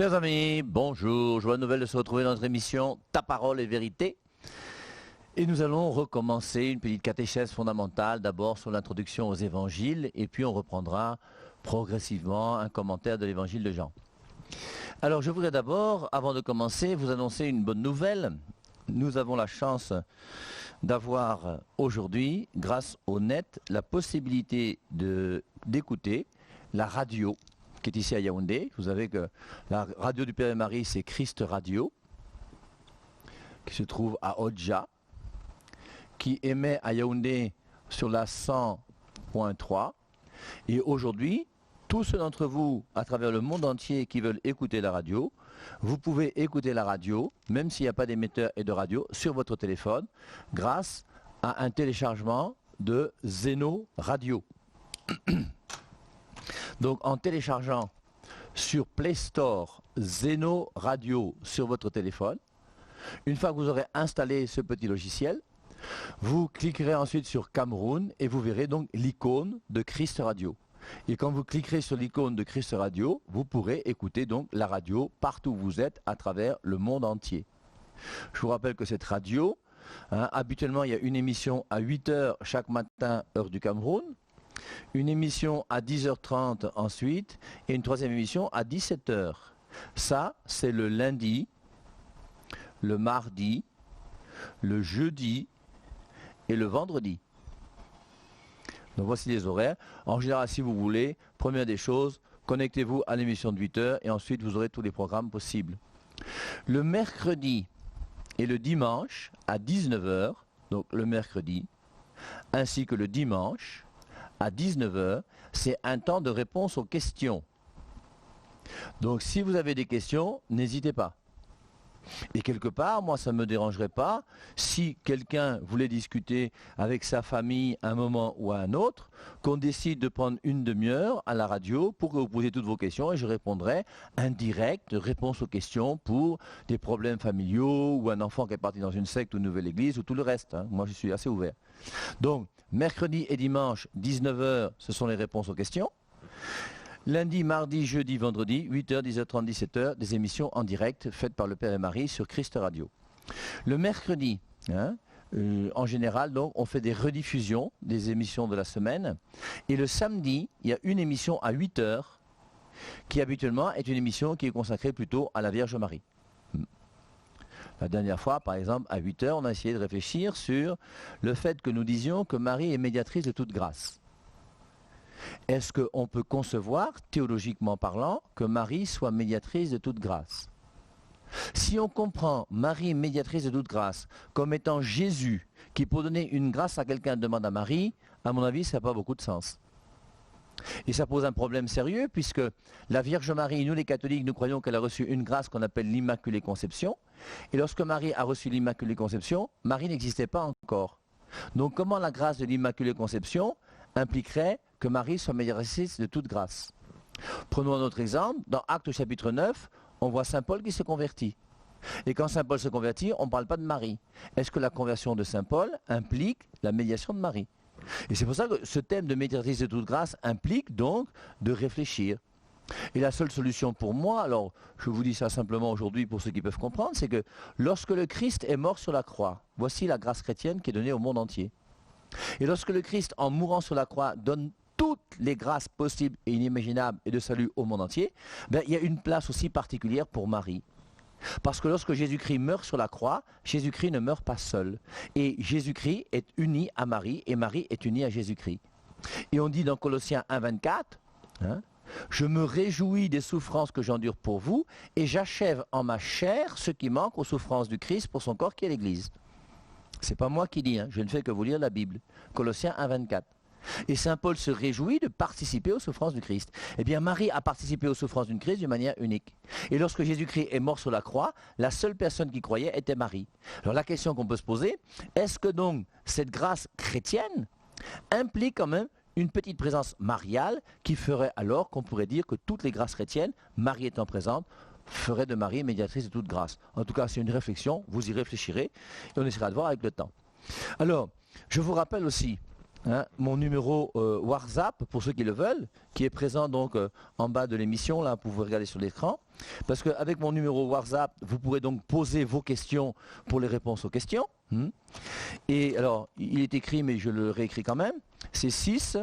Chers amis, bonjour, joie nouvelle de se retrouver dans notre émission Ta parole est vérité. Et nous allons recommencer une petite catéchèse fondamentale, d'abord sur l'introduction aux évangiles, et puis on reprendra progressivement un commentaire de l'évangile de Jean. Alors je voudrais d'abord, avant de commencer, vous annoncer une bonne nouvelle. Nous avons la chance d'avoir aujourd'hui, grâce au net, la possibilité d'écouter la radio qui est ici à Yaoundé. Vous savez que la radio du Père et Marie, c'est Christ Radio, qui se trouve à Odja, qui émet à Yaoundé sur la 100.3. Et aujourd'hui, tous ceux d'entre vous, à travers le monde entier, qui veulent écouter la radio, vous pouvez écouter la radio, même s'il n'y a pas d'émetteur et de radio, sur votre téléphone, grâce à un téléchargement de Zeno Radio. Donc en téléchargeant sur Play Store Zeno Radio sur votre téléphone, une fois que vous aurez installé ce petit logiciel, vous cliquerez ensuite sur Cameroun et vous verrez donc l'icône de Christ Radio. Et quand vous cliquerez sur l'icône de Christ Radio, vous pourrez écouter donc la radio partout où vous êtes à travers le monde entier. Je vous rappelle que cette radio, habituellement il y a une émission à 8h chaque matin, heure du Cameroun, une émission à 10h30 ensuite, et une troisième émission à 17h. Ça, c'est le lundi, le mardi, le jeudi et le vendredi. Donc voici les horaires. En général, si vous voulez, première des choses, connectez-vous à l'émission de 8h et ensuite vous aurez tous les programmes possibles. Le mercredi et le dimanche à 19h, donc le mercredi, ainsi que le dimanche à 19h, c'est un temps de réponse aux questions. Donc si vous avez des questions, n'hésitez pas. Et quelque part, moi ça ne me dérangerait pas si quelqu'un voulait discuter avec sa famille un moment ou à un autre, qu'on décide de prendre une demi-heure à la radio pour que vous posiez toutes vos questions et je répondrai en direct, réponse aux questions pour des problèmes familiaux ou un enfant qui est parti dans une secte ou une nouvelle église ou tout le reste. Moi je suis assez ouvert. Donc mercredi et dimanche, 19h, ce sont les réponses aux questions. Lundi, mardi, jeudi, vendredi, 8h, 10h30, 17h, des émissions en direct faites par le Père et Marie sur Christ Radio. Le mercredi, en général, donc, on fait des rediffusions des émissions de la semaine. Et le samedi, il y a une émission à 8h qui habituellement est une émission qui est consacrée plutôt à la Vierge Marie. La dernière fois, par exemple, à 8h, on a essayé de réfléchir sur le fait que nous disions que Marie est médiatrice de toute grâce. Est-ce qu'on peut concevoir, théologiquement parlant, que Marie soit médiatrice de toute grâce? Si on comprend Marie médiatrice de toute grâce comme étant Jésus qui pour donner une grâce à quelqu'un demande à Marie, à mon avis ça n'a pas beaucoup de sens. Et ça pose un problème sérieux puisque la Vierge Marie, nous les catholiques, nous croyons qu'elle a reçu une grâce qu'on appelle l'Immaculée Conception. Et lorsque Marie a reçu l'Immaculée Conception, Marie n'existait pas encore. Donc comment la grâce de l'Immaculée Conception impliquerait que Marie soit médiatrice de toute grâce? Prenons un autre exemple. Dans Actes chapitre 9, on voit Saint Paul qui se convertit. Et quand Saint Paul se convertit, on ne parle pas de Marie. Est-ce que la conversion de Saint Paul implique la médiation de Marie? Et c'est pour ça que ce thème de médiatrice de toute grâce implique donc de réfléchir. Et la seule solution pour moi, alors je vous dis ça simplement aujourd'hui pour ceux qui peuvent comprendre, c'est que lorsque le Christ est mort sur la croix, voici la grâce chrétienne qui est donnée au monde entier. Et lorsque le Christ, en mourant sur la croix, donne toutes les grâces possibles et inimaginables et de salut au monde entier, il y a une place aussi particulière pour Marie. Parce que lorsque Jésus-Christ meurt sur la croix, Jésus-Christ ne meurt pas seul. Et Jésus-Christ est uni à Marie et Marie est unie à Jésus-Christ. Et on dit dans Colossiens 1,24, je me réjouis des souffrances que j'endure pour vous et j'achève en ma chair ce qui manque aux souffrances du Christ pour son corps qui est l'Église. C'est pas moi qui dis, je ne fais que vous lire la Bible. Colossiens 1,24. Et Saint Paul se réjouit de participer aux souffrances du Christ. Eh bien, Marie a participé aux souffrances du Christ d'une manière unique. Et lorsque Jésus-Christ est mort sur la croix, la seule personne qui croyait était Marie. Alors la question qu'on peut se poser, est-ce que donc cette grâce chrétienne implique quand même une petite présence mariale qui ferait alors qu'on pourrait dire que toutes les grâces chrétiennes, Marie étant présente, ferait de Marie médiatrice de toute grâce? En tout cas, c'est une réflexion, vous y réfléchirez et on essaiera de voir avec le temps. Alors, je vous rappelle aussi mon numéro WhatsApp, pour ceux qui le veulent, qui est présent donc en bas de l'émission, là, vous pouvez regarder sur l'écran. Parce qu'avec mon numéro WhatsApp, vous pourrez donc poser vos questions pour les réponses aux questions. Et alors, il est écrit, mais je le réécris quand même. C'est 6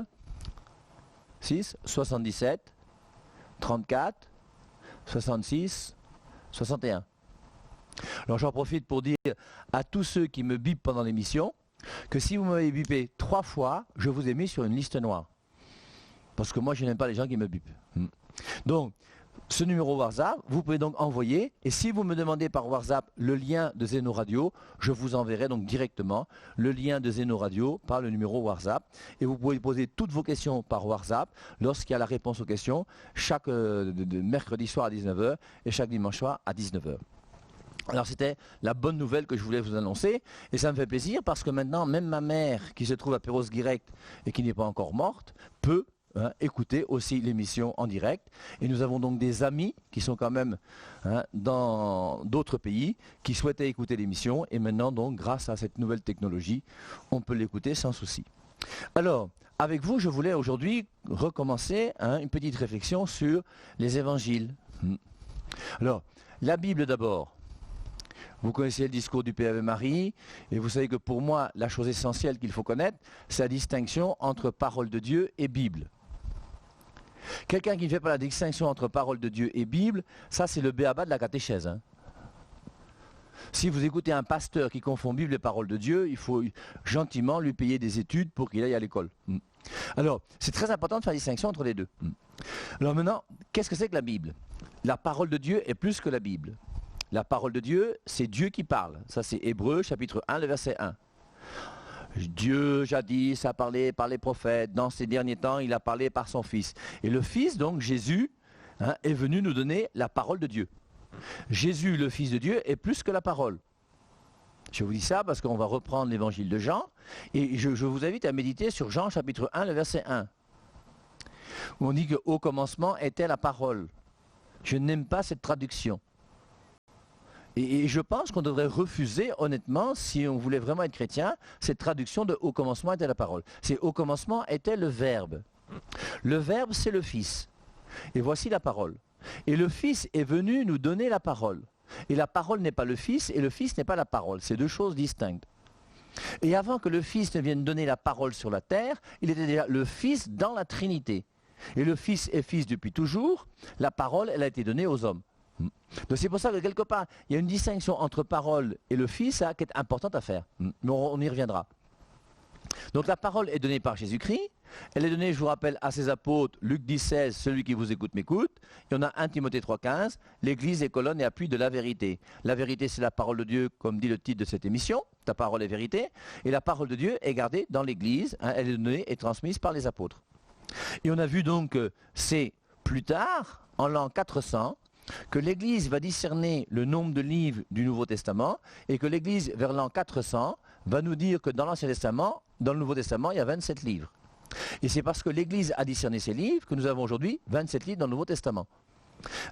77 34 66 61. Alors j'en profite pour dire à tous ceux qui me bipent pendant l'émission que si vous m'avez bipé 3 fois, je vous ai mis sur une liste noire. Parce que moi je n'aime pas les gens qui me bipent. Donc ce numéro WhatsApp, vous pouvez donc envoyer, et si vous me demandez par WhatsApp le lien de Zeno Radio, je vous enverrai donc directement le lien de Zeno Radio par le numéro WhatsApp, et vous pouvez poser toutes vos questions par WhatsApp lorsqu'il y a la réponse aux questions, chaque mercredi soir à 19h et chaque dimanche soir à 19h. Alors c'était la bonne nouvelle que je voulais vous annoncer, et ça me fait plaisir parce que maintenant même ma mère qui se trouve à Perros-Guirec et qui n'est pas encore morte peut écouter aussi l'émission en direct. Et nous avons donc des amis qui sont quand même dans d'autres pays qui souhaitaient écouter l'émission, et maintenant donc grâce à cette nouvelle technologie on peut l'écouter sans souci. Alors avec vous je voulais aujourd'hui recommencer une petite réflexion sur les évangiles. Alors la Bible d'abord. Vous connaissez le discours du Père Ave Marie, et vous savez que pour moi, la chose essentielle qu'il faut connaître, c'est la distinction entre parole de Dieu et Bible. Quelqu'un qui ne fait pas la distinction entre parole de Dieu et Bible, ça c'est le béaba de la catéchèse. Si vous écoutez un pasteur qui confond Bible et parole de Dieu, il faut gentiment lui payer des études pour qu'il aille à l'école. Alors, c'est très important de faire la distinction entre les deux. Alors maintenant, qu'est-ce que c'est que la Bible? La parole de Dieu est plus que la Bible. La parole de Dieu, c'est Dieu qui parle. Ça, c'est Hébreux, chapitre 1, le verset 1. Dieu, jadis, a parlé par les prophètes. Dans ces derniers temps, il a parlé par son Fils. Et le Fils, donc, Jésus, est venu nous donner la parole de Dieu. Jésus, le Fils de Dieu, est plus que la parole. Je vous dis ça parce qu'on va reprendre l'évangile de Jean. Et je vous invite à méditer sur Jean, chapitre 1, le verset 1. Où on dit qu'au commencement était la parole. Je n'aime pas cette traduction. Et je pense qu'on devrait refuser, honnêtement, si on voulait vraiment être chrétien, cette traduction de « au commencement était la parole ». C'est « au commencement était le Verbe ». Le Verbe, c'est le Fils. Et voici la parole. Et le Fils est venu nous donner la parole. Et la parole n'est pas le Fils, et le Fils n'est pas la parole. C'est deux choses distinctes. Et avant que le Fils ne vienne donner la parole sur la terre, il était déjà le Fils dans la Trinité. Et le Fils est Fils depuis toujours. La parole, elle a été donnée aux hommes. Donc c'est pour ça que quelque part, il y a une distinction entre parole et le Fils qui est importante à faire. Mais on y reviendra. Donc la parole est donnée par Jésus-Christ. Elle est donnée, je vous rappelle, à ses apôtres, Luc 10,16, celui qui vous écoute m'écoute. Il y en a 1 Timothée 3,15, l'Église est colonne et appui de la vérité. La vérité, c'est la parole de Dieu, comme dit le titre de cette émission, ta parole est vérité. Et la parole de Dieu est gardée dans l'Église, elle est donnée et transmise par les apôtres. Et on a vu donc que c'est plus tard, en l'an 400, que l'Église va discerner le nombre de livres du Nouveau Testament, et que l'Église, vers l'an 400, va nous dire que dans l'Ancien Testament, dans le Nouveau Testament, il y a 27 livres. Et c'est parce que l'Église a discerné ces livres que nous avons aujourd'hui 27 livres dans le Nouveau Testament.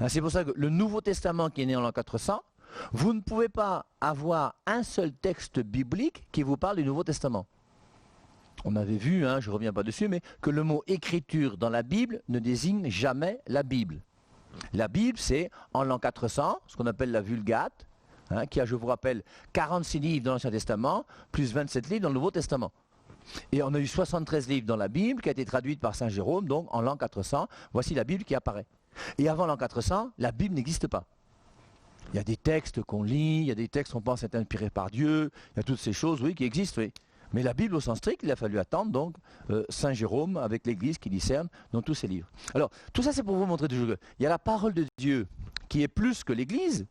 C'est pour ça que le Nouveau Testament qui est né en l'an 400, vous ne pouvez pas avoir un seul texte biblique qui vous parle du Nouveau Testament. On avait vu, je ne reviens pas dessus, mais que le mot écriture dans la Bible ne désigne jamais la Bible. La Bible, c'est en l'an 400, ce qu'on appelle la Vulgate, qui a, je vous rappelle, 46 livres dans l'Ancien Testament, plus 27 livres dans le Nouveau Testament. Et on a eu 73 livres dans la Bible, qui a été traduite par Saint Jérôme, donc en l'an 400, voici la Bible qui apparaît. Et avant l'an 400, la Bible n'existe pas. Il y a des textes qu'on lit, il y a des textes qu'on pense être inspirés par Dieu, il y a toutes ces choses, oui, qui existent, oui. Mais la Bible au sens strict, il a fallu attendre donc Saint Jérôme avec l'Église qui discerne dans tous ses livres. Alors, tout ça c'est pour vous montrer toujours qu'il y a la parole de Dieu qui est plus que l'Église,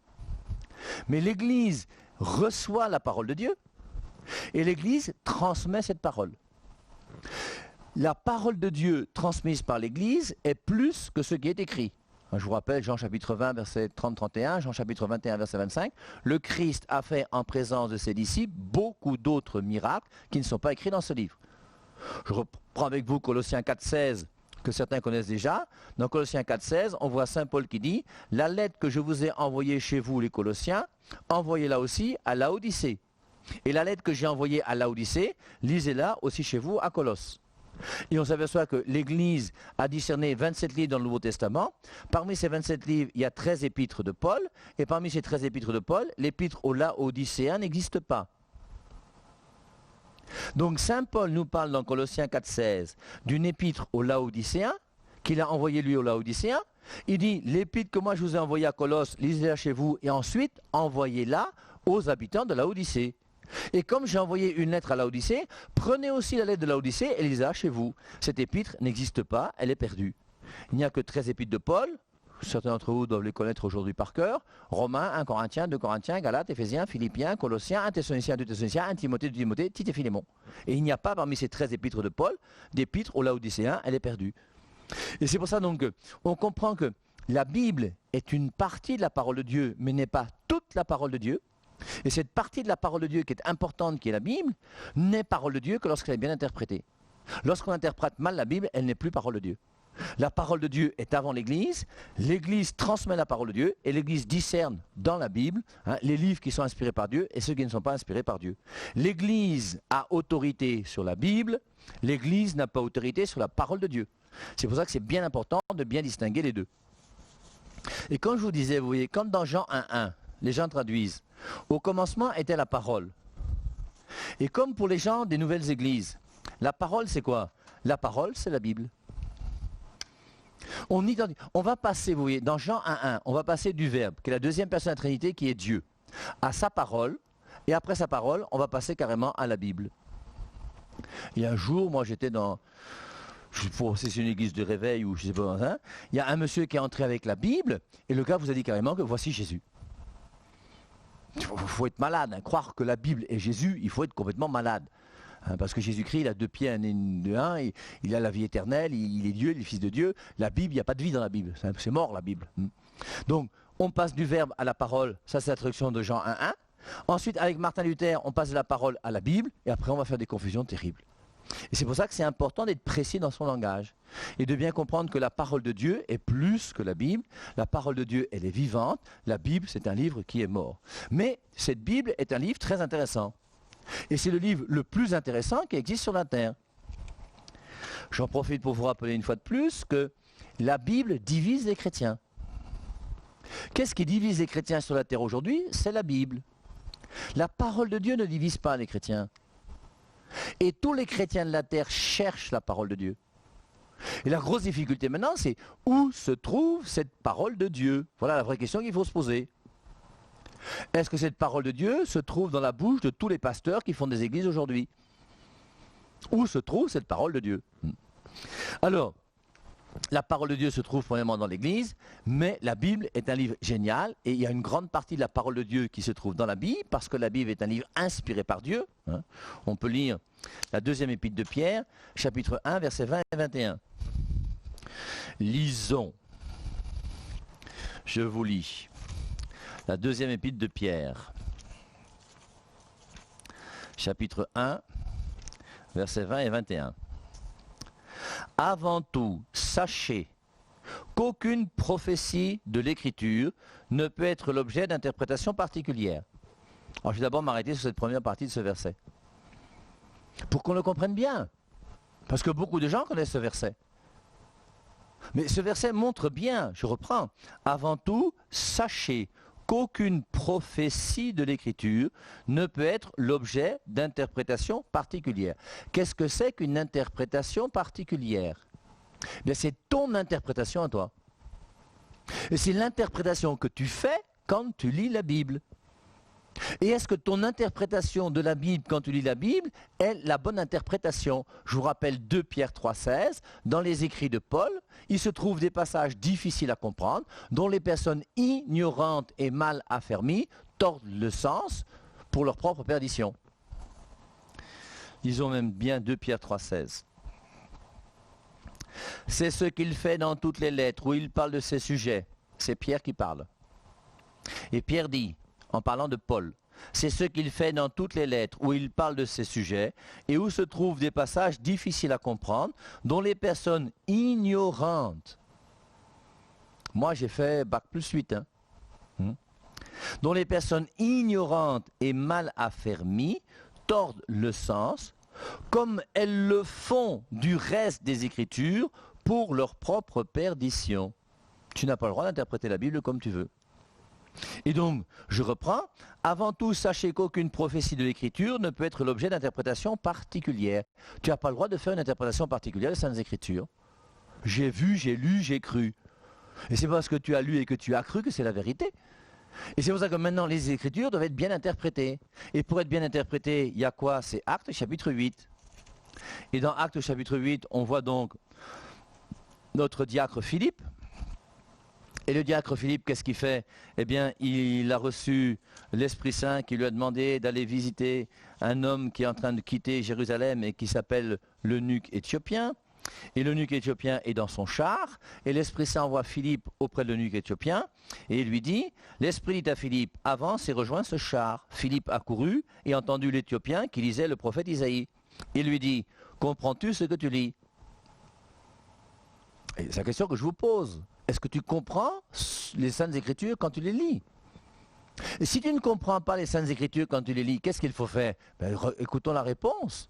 mais l'Église reçoit la parole de Dieu et l'Église transmet cette parole. La parole de Dieu transmise par l'Église est plus que ce qui est écrit. Je vous rappelle Jean chapitre 20 verset 30-31, Jean chapitre 21 verset 25. Le Christ a fait en présence de ses disciples beaucoup d'autres miracles qui ne sont pas écrits dans ce livre. Je reprends avec vous Colossiens 4,16 que certains connaissent déjà. Dans Colossiens 4,16, on voit Saint Paul qui dit « La lettre que je vous ai envoyée chez vous les Colossiens, envoyez-la aussi à Laodicée. Et la lettre que j'ai envoyée à Laodicée, lisez-la aussi chez vous à Colosse. Et on s'aperçoit que l'Église a discerné 27 livres dans le Nouveau Testament. Parmi ces 27 livres, il y a 13 épîtres de Paul. Et parmi ces 13 épîtres de Paul, l'épître aux Laodicéens n'existe pas. Donc Saint Paul nous parle dans Colossiens 4,16 d'une épître aux Laodicéens, qu'il a envoyée lui aux Laodicéens. Il dit, l'épître que moi je vous ai envoyée à Colosse, lisez-la chez vous, et ensuite envoyez-la aux habitants de Laodicée. Et comme j'ai envoyé une lettre à Laodicée, prenez aussi la lettre de Laodicée et lisez-la chez vous. Cette épître n'existe pas, elle est perdue. Il n'y a que 13 épîtres de Paul, certains d'entre vous doivent les connaître aujourd'hui par cœur, Romains, 1 Corinthiens, 2 Corinthiens, Galates, Éphésiens, Philippiens, Colossiens, 1 Thessaloniciens, 2 Thessaloniciens, 1 Timothée, 2 Timothée, Tite et Philémon. Et il n'y a pas parmi ces 13 épîtres de Paul d'épître aux Laodicéens, elle est perdue. Et c'est pour ça donc qu'on comprend que la Bible est une partie de la parole de Dieu, mais n'est pas toute la parole de Dieu. Et cette partie de la parole de Dieu qui est importante, qui est la Bible, n'est parole de Dieu que lorsqu'elle est bien interprétée. Lorsqu'on interprète mal la Bible, elle n'est plus parole de Dieu. La parole de Dieu est avant l'Église, l'Église transmet la parole de Dieu et l'Église discerne dans la Bible les livres qui sont inspirés par Dieu et ceux qui ne sont pas inspirés par Dieu. L'Église a autorité sur la Bible, l'Église n'a pas autorité sur la parole de Dieu. C'est pour ça que c'est bien important de bien distinguer les deux. Et comme je vous disais, vous voyez, comme dans Jean 1,1, les gens traduisent, au commencement était la parole. Et comme pour les gens des nouvelles églises, la parole c'est quoi? La parole c'est la Bible. On va passer, vous voyez, dans Jean 1,1, on va passer du Verbe, qui est la deuxième personne de la Trinité, qui est Dieu, à sa parole, et après sa parole, on va passer carrément à la Bible. Et un jour, moi j'étais dans... c'est une église de réveil ou je sais pas, il y a un monsieur qui est entré avec la Bible et le gars vous a dit carrément que voici Jésus. Il faut être malade, croire que la Bible est Jésus, il faut être complètement malade. Parce que Jésus-Christ, il a 2 pieds, un nez de un, il a la vie éternelle, il est Dieu, il est fils de Dieu. La Bible, il n'y a pas de vie dans la Bible, c'est mort la Bible. Donc, on passe du Verbe à la parole, ça c'est la traduction de Jean 1,1. Ensuite, avec Martin Luther, on passe de la parole à la Bible, et après on va faire des confusions terribles. Et c'est pour ça que c'est important d'être précis dans son langage et de bien comprendre que la parole de Dieu est plus que la Bible. La parole de Dieu, elle est vivante. La Bible, c'est un livre qui est mort. Mais cette Bible est un livre très intéressant. Et c'est le livre le plus intéressant qui existe sur la terre. J'en profite pour vous rappeler une fois de plus que la Bible divise les chrétiens. Qu'est-ce qui divise les chrétiens sur la terre aujourd'hui? C'est la Bible. La parole de Dieu ne divise pas les chrétiens. Et tous les chrétiens de la terre cherchent la parole de Dieu. Et la grosse difficulté maintenant, c'est où se trouve cette parole de Dieu? Voilà la vraie question qu'il faut se poser. Est-ce que cette parole de Dieu se trouve dans la bouche de tous les pasteurs qui font des églises aujourd'hui? Où se trouve cette parole de Dieu? Alors, la parole de Dieu se trouve premièrement dans l'église, mais la Bible est un livre génial et il y a une grande partie de la parole de Dieu qui se trouve dans la Bible parce que la Bible est un livre inspiré par Dieu. On peut lire la deuxième épître de Pierre, chapitre 1, versets 20 et 21. Lisons. Je vous lis. La deuxième épître de Pierre, chapitre 1, versets 20 et 21. Avant tout, sachez qu'aucune prophétie de l'Écriture ne peut être l'objet d'interprétation particulière. Alors je vais d'abord m'arrêter sur cette première partie de ce verset. Pour qu'on le comprenne bien. Parce que beaucoup de gens connaissent ce verset. Mais ce verset montre bien, je reprends, avant tout, sachez qu'aucune prophétie de l'Écriture ne peut être l'objet d'interprétation particulière. Qu'est-ce que c'est qu'une interprétation particulière? Bien, c'est ton interprétation à toi. Et c'est l'interprétation que tu fais quand tu lis la Bible. Et est-ce que ton interprétation de la Bible, quand tu lis la Bible, est la bonne interprétation? Je vous rappelle 2 Pierre 3,16, dans les écrits de Paul, il se trouve des passages difficiles à comprendre, dont les personnes ignorantes et mal affermies tordent le sens pour leur propre perdition. Lisons même bien 2 Pierre 3,16. C'est ce qu'il fait dans toutes les lettres où il parle de ces sujets. C'est Pierre qui parle. Et Pierre dit, en parlant de Paul, c'est ce qu'il fait dans toutes les lettres où il parle de ces sujets et où se trouvent des passages difficiles à comprendre dont les personnes ignorantes. Moi j'ai fait bac plus 8. dont les personnes ignorantes et mal affermies tordent le sens, comme elles le font du reste des Écritures pour leur propre perdition. Tu n'as pas le droit d'interpréter la Bible comme tu veux. Et donc, je reprends, avant tout, sachez qu'aucune prophétie de l'Écriture ne peut être l'objet d'interprétation particulière. Tu n'as pas le droit de faire une interprétation particulière des Saintes Écritures. J'ai vu, j'ai lu, j'ai cru. Et c'est parce que tu as lu et que tu as cru que c'est la vérité. Et c'est pour ça que maintenant, les Écritures doivent être bien interprétées. Et pour être bien interprétées, il y a quoi? C'est Actes chapitre 8. Et dans Actes chapitre 8, on voit donc notre diacre Philippe. Et le diacre Philippe, qu'est-ce qu'il fait? Eh bien, il a reçu l'Esprit Saint qui lui a demandé d'aller visiter un homme qui est en train de quitter Jérusalem et qui s'appelle l'eunuque éthiopien. Et l'eunuque éthiopien est dans son char, et l'Esprit Saint envoie Philippe auprès de l'eunuque éthiopien, et il lui dit, l'Esprit dit à Philippe, avance et rejoins ce char. Philippe a couru et entendu l'Éthiopien qui lisait le prophète Isaïe. Il lui dit, comprends-tu ce que tu lis? Et c'est la question que je vous pose. Est-ce que tu comprends les Saintes Écritures quand tu les lis? Et si tu ne comprends pas les Saintes Écritures quand tu les lis, qu'est-ce qu'il faut faire? Écoutons la réponse.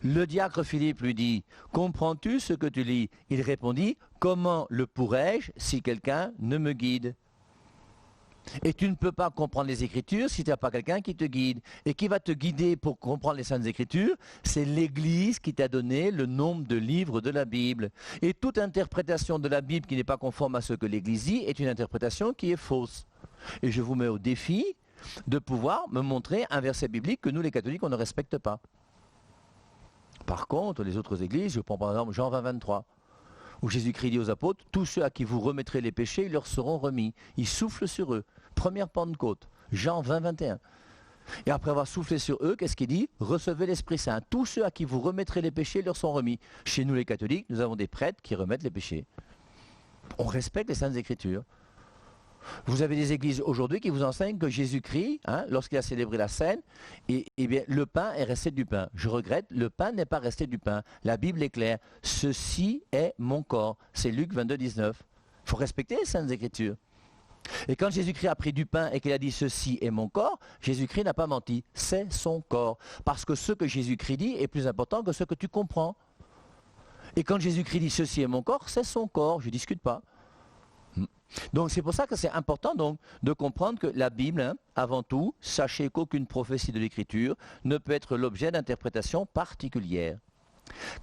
Le diacre Philippe lui dit, comprends-tu ce que tu lis? Il répondit, comment le pourrais-je si quelqu'un ne me guide? Et tu ne peux pas comprendre les Écritures si tu n'as pas quelqu'un qui te guide. Et qui va te guider pour comprendre les Saintes Écritures? C'est l'Église qui t'a donné le nombre de livres de la Bible. Et toute interprétation de la Bible qui n'est pas conforme à ce que l'Église dit est une interprétation qui est fausse. Et je vous mets au défi de pouvoir me montrer un verset biblique que nous les catholiques on ne respecte pas. Par contre, les autres églises, je prends par exemple Jean 20, 23, où Jésus-Christ dit aux apôtres, tous ceux à qui vous remettrez les péchés, ils leur seront remis. Il souffle sur eux. Première Pentecôte, Jean 20, 21. Et après avoir soufflé sur eux, qu'est-ce qu'il dit? Recevez l'Esprit Saint. Tous ceux à qui vous remettrez les péchés, ils leur sont remis. Chez nous les catholiques, nous avons des prêtres qui remettent les péchés. On respecte les Saintes Écritures. Vous avez des églises aujourd'hui qui vous enseignent que Jésus-Christ, lorsqu'il a célébré la scène, bien, le pain est resté du pain. Je regrette, le pain n'est pas resté du pain. La Bible est claire. Ceci est mon corps. C'est Luc 22, 19. Il faut respecter les Saintes Écritures. Et quand Jésus-Christ a pris du pain et qu'il a dit ceci est mon corps, Jésus-Christ n'a pas menti. C'est son corps. Parce que ce que Jésus-Christ dit est plus important que ce que tu comprends. Et quand Jésus-Christ dit ceci est mon corps, c'est son corps. Je ne discute pas. Donc c'est pour ça que c'est important donc, de comprendre que la Bible, avant tout, sachez qu'aucune prophétie de l'Écriture ne peut être l'objet d'interprétation particulière.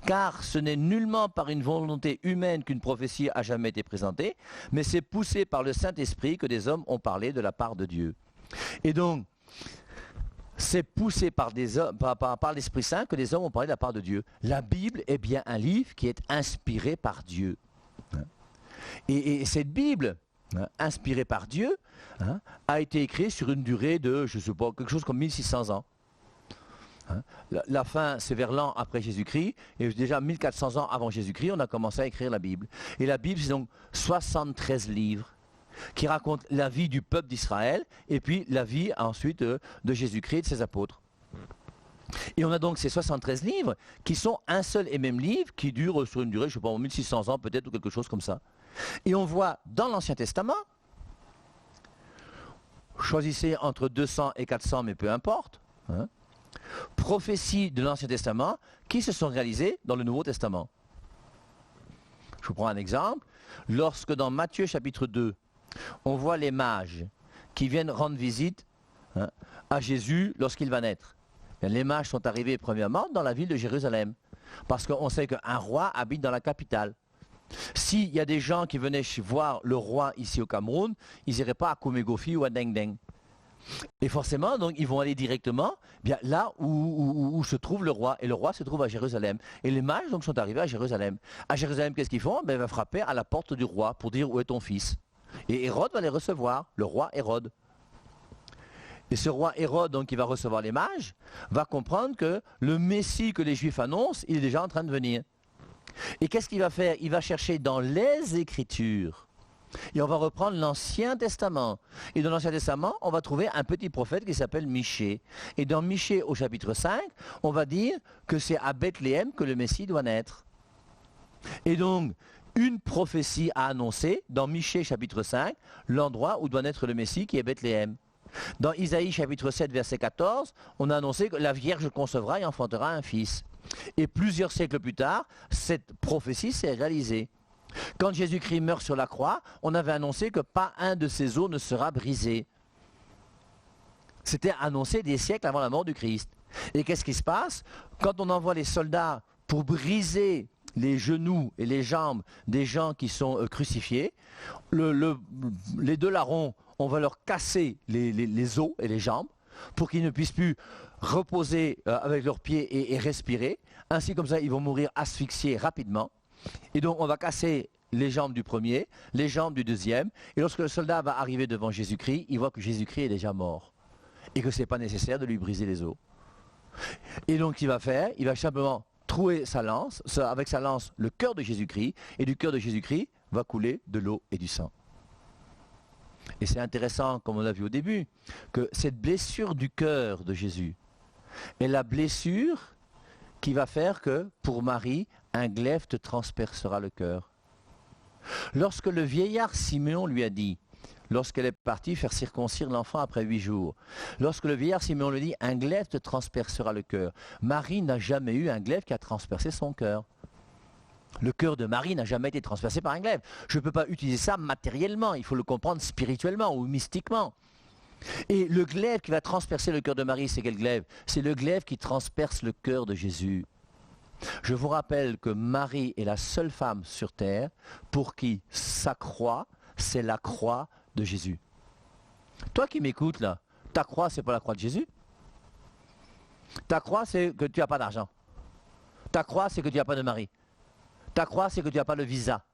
Car ce n'est nullement par une volonté humaine qu'une prophétie a jamais été présentée, mais c'est poussé par le Saint-Esprit que des hommes ont parlé de la part de Dieu. Et donc, c'est poussé par l'Esprit Saint que des hommes ont parlé de la part de Dieu. La Bible est bien un livre qui est inspiré par Dieu. Et cette Bible, inspirée par Dieu, a été écrite sur une durée de, je ne sais pas, quelque chose comme 1600 ans. La fin, c'est vers l'an après Jésus-Christ, et déjà 1400 ans avant Jésus-Christ, on a commencé à écrire la Bible. Et la Bible, c'est donc 73 livres qui racontent la vie du peuple d'Israël, et puis la vie ensuite de Jésus-Christ et de ses apôtres. Et on a donc ces 73 livres qui sont un seul et même livre qui dure sur une durée, je ne sais pas, 1600 ans peut-être ou quelque chose comme ça. Et on voit dans l'Ancien Testament, choisissez entre 200 et 400 mais peu importe, prophéties de l'Ancien Testament qui se sont réalisées dans le Nouveau Testament. Je vous prends un exemple. Lorsque dans Matthieu chapitre 2, on voit les mages qui viennent rendre visite à Jésus lorsqu'il va naître. Les mages sont arrivés premièrement dans la ville de Jérusalem, parce qu'on sait qu'un roi habite dans la capitale. S'il y a des gens qui venaient voir le roi ici au Cameroun, ils n'iraient pas à Koumégofi ou à Deng Deng. Et forcément, donc, ils vont aller directement bien, là où se trouve le roi. Et le roi se trouve à Jérusalem. Et les mages donc, sont arrivés à Jérusalem. À Jérusalem, qu'est-ce qu'ils font? Ils vont frapper à la porte du roi pour dire où est ton fils. Et Hérode va les recevoir, le roi Hérode. Et ce roi Hérode, donc, qui va recevoir les mages, va comprendre que le Messie que les Juifs annoncent, il est déjà en train de venir. Et qu'est-ce qu'il va faire? Il va chercher dans les Écritures. Et on va reprendre l'Ancien Testament. Et dans l'Ancien Testament, on va trouver un petit prophète qui s'appelle Michée. Et dans Michée, au chapitre 5, on va dire que c'est à Bethléem que le Messie doit naître. Et donc, une prophétie a annoncé, dans Michée chapitre 5, l'endroit où doit naître le Messie qui est Bethléem. Dans Isaïe chapitre 7 verset 14, on a annoncé que la Vierge concevra et enfantera un fils. Et plusieurs siècles plus tard, cette prophétie s'est réalisée. Quand Jésus-Christ meurt sur la croix, on avait annoncé que pas un de ses os ne sera brisé. C'était annoncé des siècles avant la mort du Christ. Et qu'est-ce qui se passe? Quand on envoie les soldats pour briser les genoux et les jambes des gens qui sont crucifiés, les deux larrons, on va leur casser les os et les jambes pour qu'ils ne puissent plus reposer avec leurs pieds et respirer. Ainsi comme ça, ils vont mourir asphyxiés rapidement. Et donc on va casser les jambes du premier, les jambes du deuxième. Et lorsque le soldat va arriver devant Jésus-Christ, il voit que Jésus-Christ est déjà mort. Et que ce n'est pas nécessaire de lui briser les os. Et donc il va simplement trouer sa lance, avec sa lance le cœur de Jésus-Christ. Et du cœur de Jésus-Christ va couler de l'eau et du sang. Et c'est intéressant, comme on l'a vu au début, que cette blessure du cœur de Jésus est la blessure qui va faire que, pour Marie, un glaive te transpercera le cœur. Lorsque le vieillard Siméon lui a dit, lorsqu'elle est partie faire circoncire l'enfant après 8 jours, lorsque le vieillard Siméon lui dit, un glaive te transpercera le cœur, Marie n'a jamais eu un glaive qui a transpercé son cœur. Le cœur de Marie n'a jamais été transpercé par un glaive. Je ne peux pas utiliser ça matériellement, il faut le comprendre spirituellement ou mystiquement. Et le glaive qui va transpercer le cœur de Marie, c'est quel glaive? C'est le glaive qui transperce le cœur de Jésus. Je vous rappelle que Marie est la seule femme sur terre pour qui sa croix, c'est la croix de Jésus. Toi qui m'écoutes là, ta croix, c'est pas la croix de Jésus. Ta croix, c'est que tu n'as pas d'argent. Ta croix, c'est que tu n'as pas de mari. Ta croix, c'est que tu n'as pas le visa.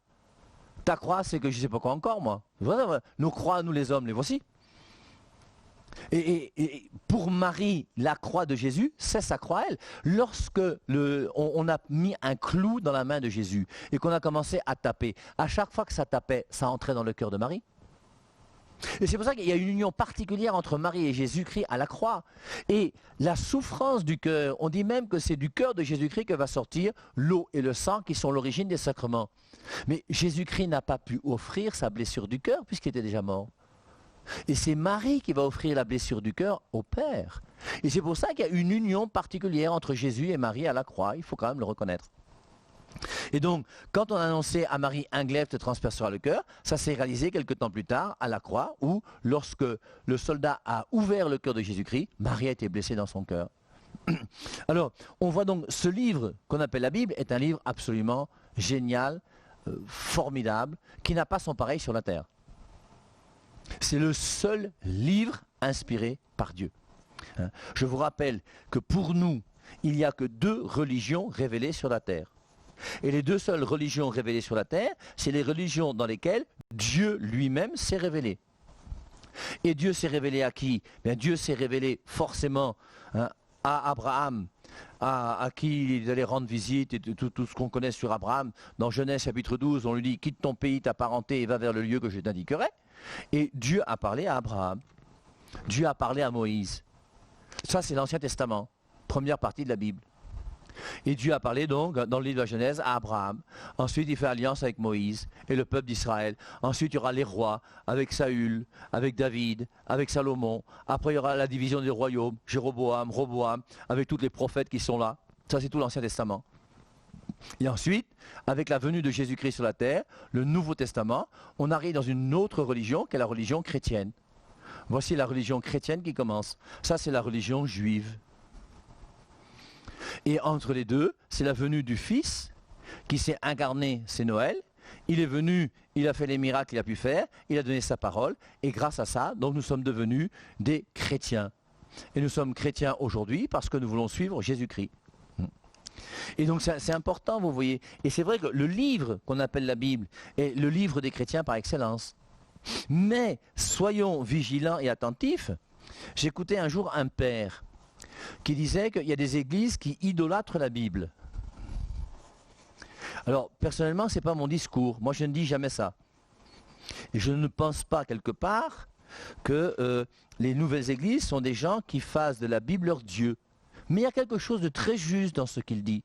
Ta croix, c'est que je ne sais pas quoi encore, moi. Voilà, nos croix, nous les hommes, les voici. Et pour Marie, la croix de Jésus, c'est sa croix elle. Lorsque on a mis un clou dans la main de Jésus et qu'on a commencé à taper, à chaque fois que ça tapait, ça entrait dans le cœur de Marie. Et c'est pour ça qu'il y a une union particulière entre Marie et Jésus-Christ à la croix. Et la souffrance du cœur, on dit même que c'est du cœur de Jésus-Christ que va sortir l'eau et le sang qui sont l'origine des sacrements. Mais Jésus-Christ n'a pas pu offrir sa blessure du cœur puisqu'il était déjà mort. Et c'est Marie qui va offrir la blessure du cœur au Père. Et c'est pour ça qu'il y a une union particulière entre Jésus et Marie à la croix, il faut quand même le reconnaître. Et donc, quand on a annoncé à Marie, un glaive te transpercera le cœur, ça s'est réalisé quelque temps plus tard à la croix, où lorsque le soldat a ouvert le cœur de Jésus-Christ, Marie a été blessée dans son cœur. Alors, on voit donc ce livre qu'on appelle la Bible est un livre absolument génial, formidable, qui n'a pas son pareil sur la terre. C'est le seul livre inspiré par Dieu. Je vous rappelle que pour nous, il n'y a que 2 religions révélées sur la terre. Et les 2 seules religions révélées sur la terre, c'est les religions dans lesquelles Dieu lui-même s'est révélé. Et Dieu s'est révélé à qui? Bien, Dieu s'est révélé forcément à Abraham, à qui il allait rendre visite et tout ce qu'on connaît sur Abraham. Dans Genèse chapitre 12, on lui dit « Quitte ton pays, ta parenté et va vers le lieu que je t'indiquerai ». Et Dieu a parlé à Abraham. Dieu a parlé à Moïse. Ça, c'est l'Ancien Testament, première partie de la Bible. Et Dieu a parlé donc, dans le livre de la Genèse, à Abraham. Ensuite, il fait alliance avec Moïse et le peuple d'Israël. Ensuite, il y aura les rois, avec Saül, avec David, avec Salomon. Après, il y aura la division des royaumes, Jéroboam, Roboam, avec tous les prophètes qui sont là. Ça, c'est tout l'Ancien Testament. Et ensuite, avec la venue de Jésus-Christ sur la terre, le Nouveau Testament, on arrive dans une autre religion qui est la religion chrétienne. Voici la religion chrétienne qui commence. Ça, c'est la religion juive. Et entre les deux, c'est la venue du Fils qui s'est incarné, c'est Noël. Il est venu, il a fait les miracles qu'il a pu faire, il a donné sa parole. Et grâce à ça, donc nous sommes devenus des chrétiens. Et nous sommes chrétiens aujourd'hui parce que nous voulons suivre Jésus-Christ. Et donc c'est important, vous voyez. Et c'est vrai que le livre qu'on appelle la Bible est le livre des chrétiens par excellence. Mais soyons vigilants et attentifs. J'écoutais un jour un père qui disait qu'il y a des églises qui idolâtrent la Bible. Alors personnellement, ce n'est pas mon discours. Moi je ne dis jamais ça. Et je ne pense pas quelque part que les nouvelles églises sont des gens qui fassent de la Bible leur Dieu. Mais il y a quelque chose de très juste dans ce qu'il dit.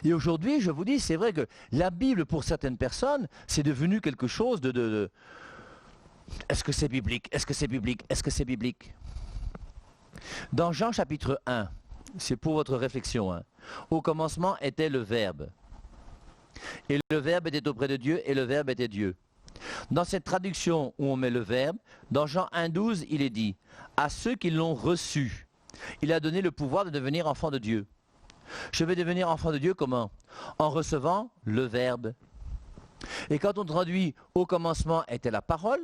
Et aujourd'hui, je vous dis, c'est vrai que la Bible, pour certaines personnes, c'est devenu quelque chose de... Est-ce que c'est biblique? Est-ce que c'est biblique? Est-ce que c'est biblique? Dans Jean chapitre 1, c'est pour votre réflexion, hein, au commencement était le Verbe. Et le Verbe était auprès de Dieu, et le Verbe était Dieu. Dans cette traduction où on met le Verbe, dans Jean 1,12, il est dit « À ceux qui l'ont reçu, il a donné le pouvoir de devenir enfant de Dieu. » Je vais devenir enfant de Dieu comment? En recevant le Verbe. Et quand on traduit « Au commencement était la parole »,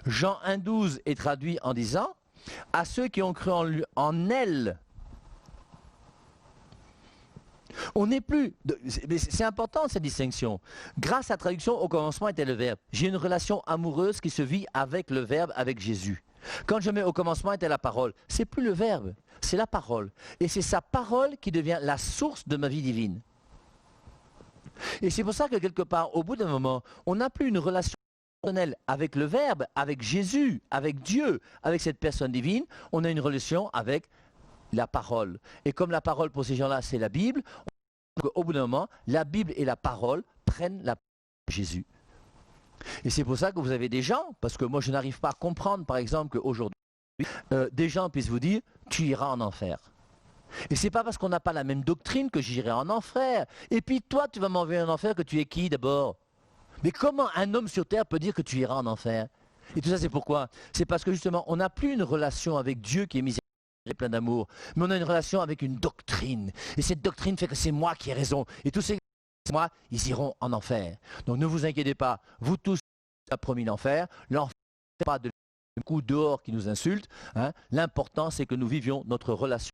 Jean 1,12 est traduit en disant « À ceux qui ont cru en elle ». On n'est plus, c'est important cette distinction. Grâce à la traduction, au commencement était le Verbe. J'ai une relation amoureuse qui se vit avec le Verbe, avec Jésus. Quand je mets au commencement était la parole, c'est plus le Verbe, c'est la parole. Et c'est sa parole qui devient la source de ma vie divine. Et c'est pour ça que quelque part, au bout d'un moment, on n'a plus une relation personnelle avec le Verbe, avec Jésus, avec Dieu, avec cette personne divine. On a une relation avec la parole. Et comme la parole pour ces gens-là, c'est la Bible, au bout d'un moment, la Bible et la parole prennent la parole de Jésus. Et c'est pour ça que vous avez des gens, parce que moi je n'arrive pas à comprendre, par exemple, qu'aujourd'hui, des gens puissent vous dire, tu iras en enfer. Et c'est pas parce qu'on n'a pas la même doctrine que j'irai en enfer. Et puis toi, tu vas m'envoyer en enfer, que tu es qui d'abord? Mais comment un homme sur terre peut dire que tu iras en enfer? Et tout ça, c'est pourquoi? C'est parce que justement, on n'a plus une relation avec Dieu qui est miséricordieux, plein d'amour, mais on a une relation avec une doctrine. Et cette doctrine fait que c'est moi qui ai raison. Et tous ces moi, ils iront en enfer. Donc ne vous inquiétez pas, vous tous a promis l'enfer. L'enfer n'est pas de coup dehors qui nous insulte. Hein. L'important, c'est que nous vivions notre relation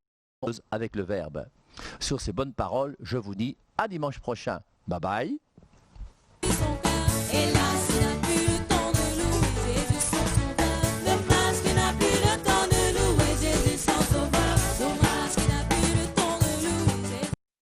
avec le Verbe. Sur ces bonnes paroles, je vous dis à dimanche prochain. Bye bye.